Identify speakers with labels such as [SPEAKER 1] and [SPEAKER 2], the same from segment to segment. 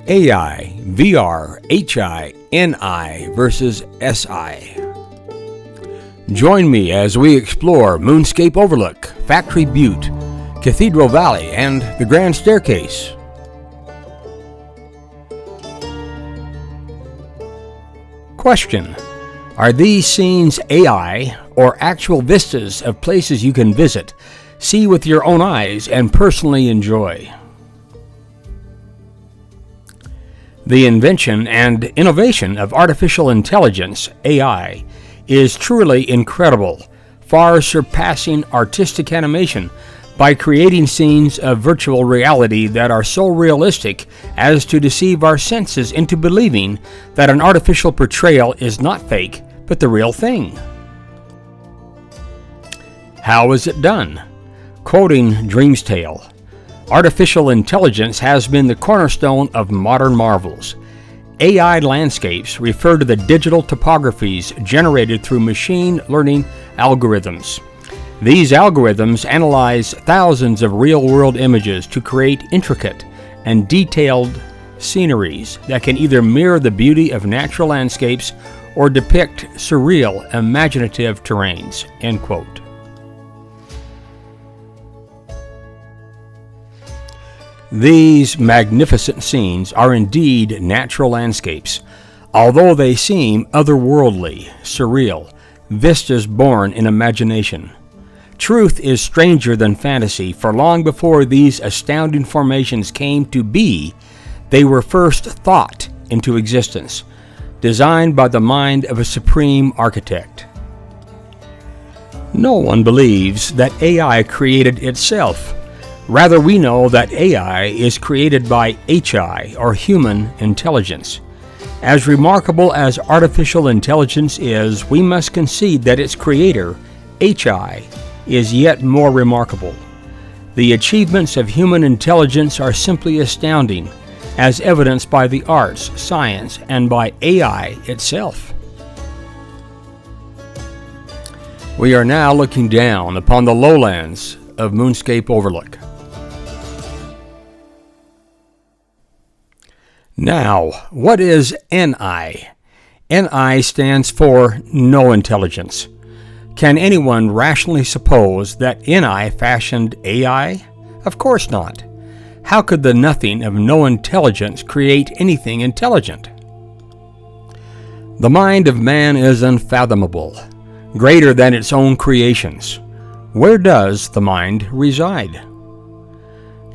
[SPEAKER 1] AI, VR, HI, NI versus SI. Join me as we explore MoonScape Overlook, Factory Butte, Cathedral Valley, and the Grand Staircase. Question: are these scenes AI or actual vistas of places you can visit, see with your own eyes, and personally enjoy? The invention and innovation of artificial intelligence, AI, is truly incredible, far surpassing artistic animation by creating scenes of virtual reality that are so realistic as to deceive our senses into believing that an artificial portrayal is not fake, but the real thing. How is it done? Quoting Dream's Tale, artificial intelligence has been the cornerstone of modern marvels. AI landscapes refer to the digital topographies generated through machine learning algorithms. These algorithms analyze thousands of real-world images to create intricate and detailed sceneries that can either mirror the beauty of natural landscapes or depict surreal, imaginative terrains. End quote. These magnificent scenes are indeed natural landscapes, although they seem otherworldly, surreal, vistas born in imagination. Truth is stranger than fantasy, for long before these astounding formations came to be, they were first thought into existence, designed by the mind of a supreme architect. No one believes that AI created itself. Rather, we know that AI is created by HI, or human intelligence. As remarkable as artificial intelligence is, we must concede that its creator, HI, is yet more remarkable. The achievements of human intelligence are simply astounding, as evidenced by the arts, science, and by AI itself. We are now looking down upon the lowlands of MoonScape Overlook. Now, what is NI? NI stands for no intelligence. Can anyone rationally suppose that NI fashioned AI? Of course not. How could the nothing of no intelligence create anything intelligent? The mind of man is unfathomable, greater than its own creations. Where does the mind reside?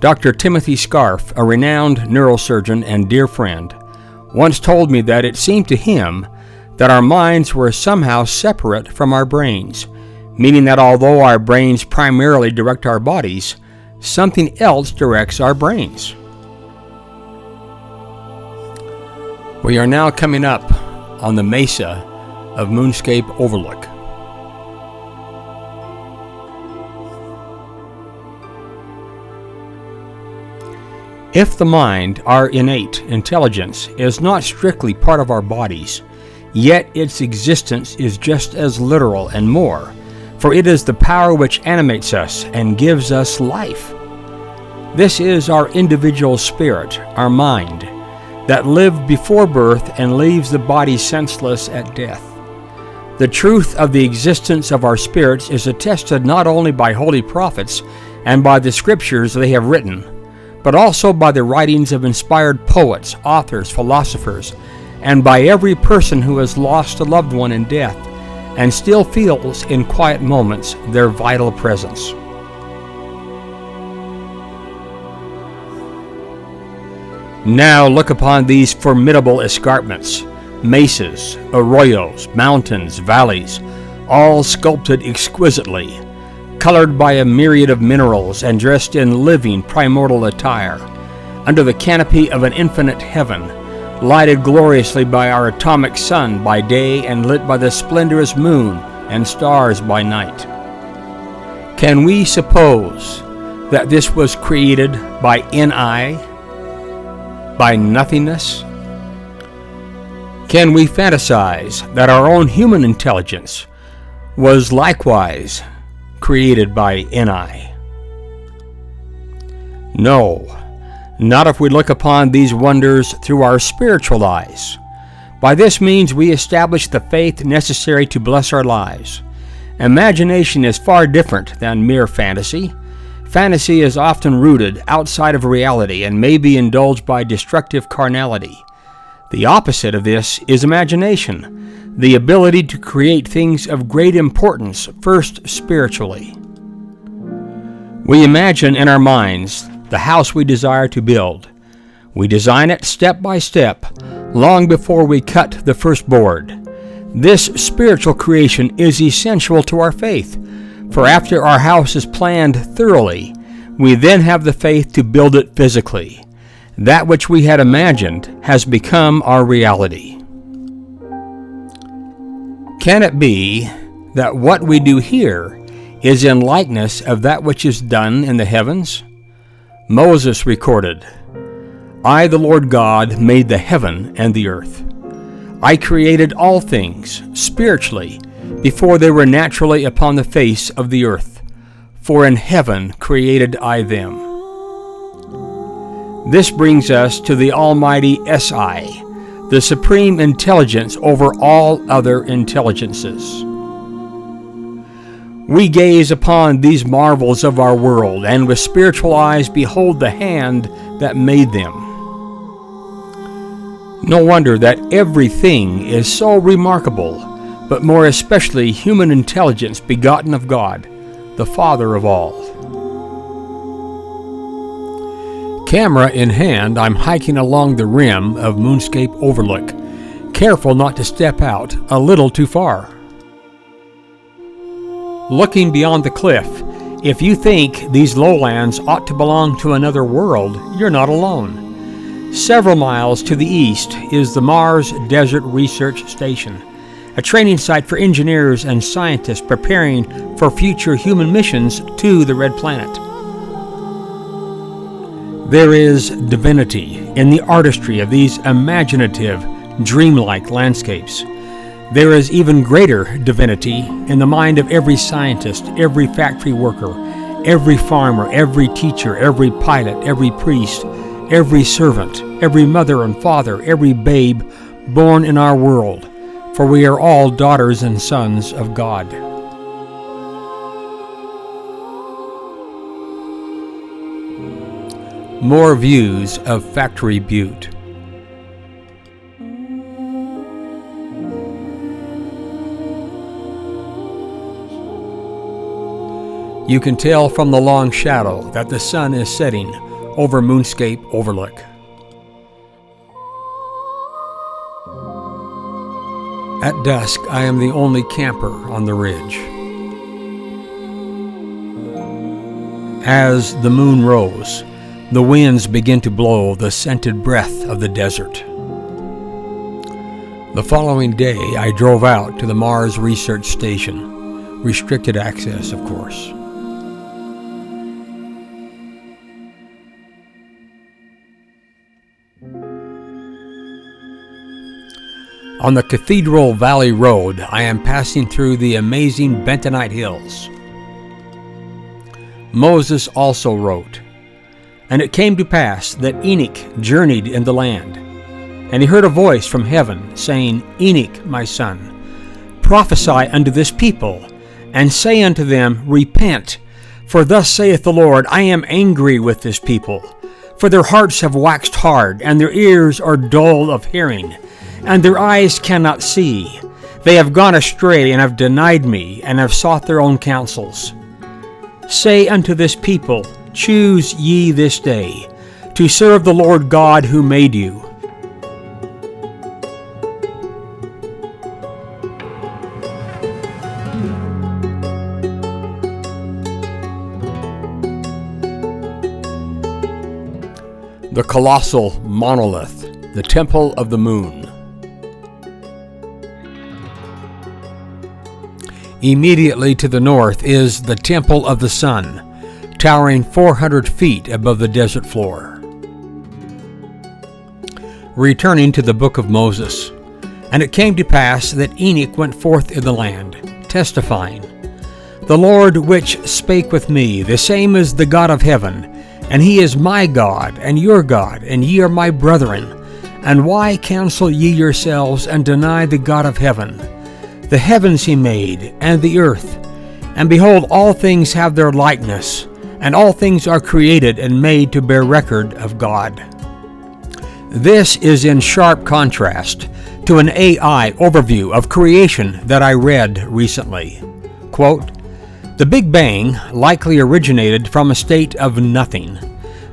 [SPEAKER 1] Dr. Timothy Scarf, a renowned neurosurgeon and dear friend, once told me that it seemed to him that our minds were somehow separate from our brains, meaning that although our brains primarily direct our bodies, something else directs our brains. We are now coming up on the mesa of MoonScape Overlook. If the mind, our innate intelligence, is not strictly part of our bodies, yet its existence is just as literal and more, for it is the power which animates us and gives us life. This is our individual spirit, our mind, that lived before birth and leaves the body senseless at death. The truth of the existence of our spirits is attested not only by holy prophets and by the scriptures they have written, but also by the writings of inspired poets, authors, philosophers, and by every person who has lost a loved one in death and still feels in quiet moments their vital presence. Now look upon these formidable escarpments, mesas, arroyos, mountains, valleys, all sculpted exquisitely, colored by a myriad of minerals and dressed in living primordial attire, under the canopy of an infinite heaven, lighted gloriously by our atomic sun by day and lit by the splendorous moon and stars by night. Can we suppose that this was created by NI, by nothingness? Can we fantasize that our own human intelligence was likewise created by NI? No, not if we look upon these wonders through our spiritual eyes. By this means we establish the faith necessary to bless our lives. Imagination is far different than mere fantasy. Fantasy is often rooted outside of reality and may be indulged by destructive carnality. The opposite of this is imagination, the ability to create things of great importance, first spiritually. We imagine in our minds the house we desire to build. We design it step by step, long before we cut the first board. This spiritual creation is essential to our faith, for after our house is planned thoroughly, we then have the faith to build it physically. That which we had imagined has become our reality. Can it be that what we do here is in likeness of that which is done in the heavens? Moses recorded, "I, the Lord God, made the heaven and the earth. I created all things spiritually before they were naturally upon the face of the earth, for in heaven created I them." This brings us to the Almighty SI, the supreme intelligence over all other intelligences. We gaze upon these marvels of our world, and with spiritual eyes behold the hand that made them. No wonder that everything is so remarkable, but more especially human intelligence begotten of God, the Father of all. Camera in hand, I'm hiking along the rim of MoonScape Overlook, careful not to step out a little too far. Looking beyond the cliff, if you think these lowlands ought to belong to another world, you're not alone. Several miles to the east is the Mars Desert Research Station, a training site for engineers and scientists preparing for future human missions to the Red Planet. There is divinity in the artistry of these imaginative, dreamlike landscapes. There is even greater divinity in the mind of every scientist, every factory worker, every farmer, every teacher, every pilot, every priest, every servant, every mother and father, every babe born in our world, for we are all daughters and sons of God. More views of Factory Butte. You can tell from the long shadow that the sun is setting over MoonScape Overlook. At dusk, I am the only camper on the ridge. As the moon rose, the winds begin to blow the scented breath of the desert. The following day, I drove out to the Mars Research Station. Restricted access, of course. On the Cathedral Valley Road, I am passing through the amazing Bentonite Hills. Moses also wrote, "And it came to pass that Enoch journeyed in the land, and he heard a voice from heaven, saying, Enoch, my son, prophesy unto this people, and say unto them, Repent, for thus saith the Lord, I am angry with this people, for their hearts have waxed hard, and their ears are dull of hearing, and their eyes cannot see. They have gone astray, and have denied me, and have sought their own counsels. Say unto this people, Choose ye this day, to serve the Lord God who made you." The colossal monolith, the Temple of the Moon. Immediately to the north is the Temple of the Sun, towering 400 feet above the desert floor. Returning to the book of Moses, "And it came to pass that Enoch went forth in the land, testifying, The Lord which spake with me, the same is the God of heaven, And he is my God, and your God, and ye are my brethren. And why cancel ye yourselves, and deny the God of heaven? The heavens he made, and the earth. And behold, all things have their likeness, and all things are created and made to bear record of God. This is in sharp contrast to an AI overview of creation that I read recently. Quote, "The Big Bang likely originated from a state of nothing,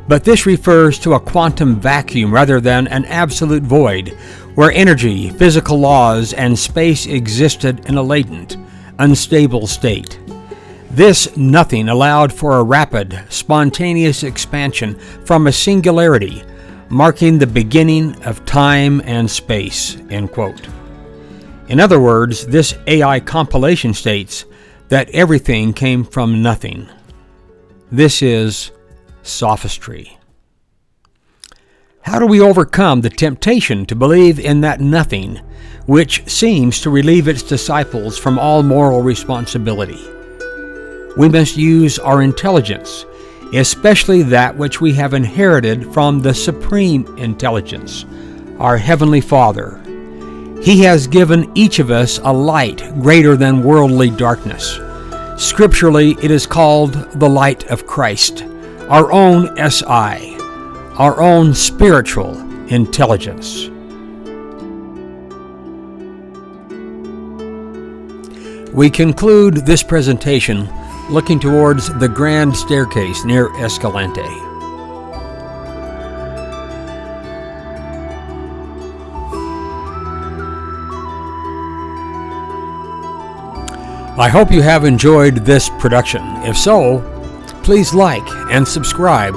[SPEAKER 1] but this refers to a quantum vacuum rather than an absolute void where energy, physical laws, and space existed in a latent, unstable state. This nothing allowed for a rapid, spontaneous expansion from a singularity, marking the beginning of time and space." End quote. In other words, this AI compilation states that everything came from nothing. This is sophistry. How do we overcome the temptation to believe in that nothing, which seems to relieve its disciples from all moral responsibility? We must use our intelligence, especially that which we have inherited from the Supreme Intelligence, our Heavenly Father. He has given each of us a light greater than worldly darkness. Scripturally, it is called the light of Christ, our own SI, our own spiritual intelligence. We conclude this presentation looking towards the grand staircase near Escalante. I hope you have enjoyed this production. If so, please like and subscribe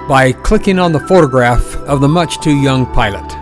[SPEAKER 1] by clicking on the photograph of the much too young pilot.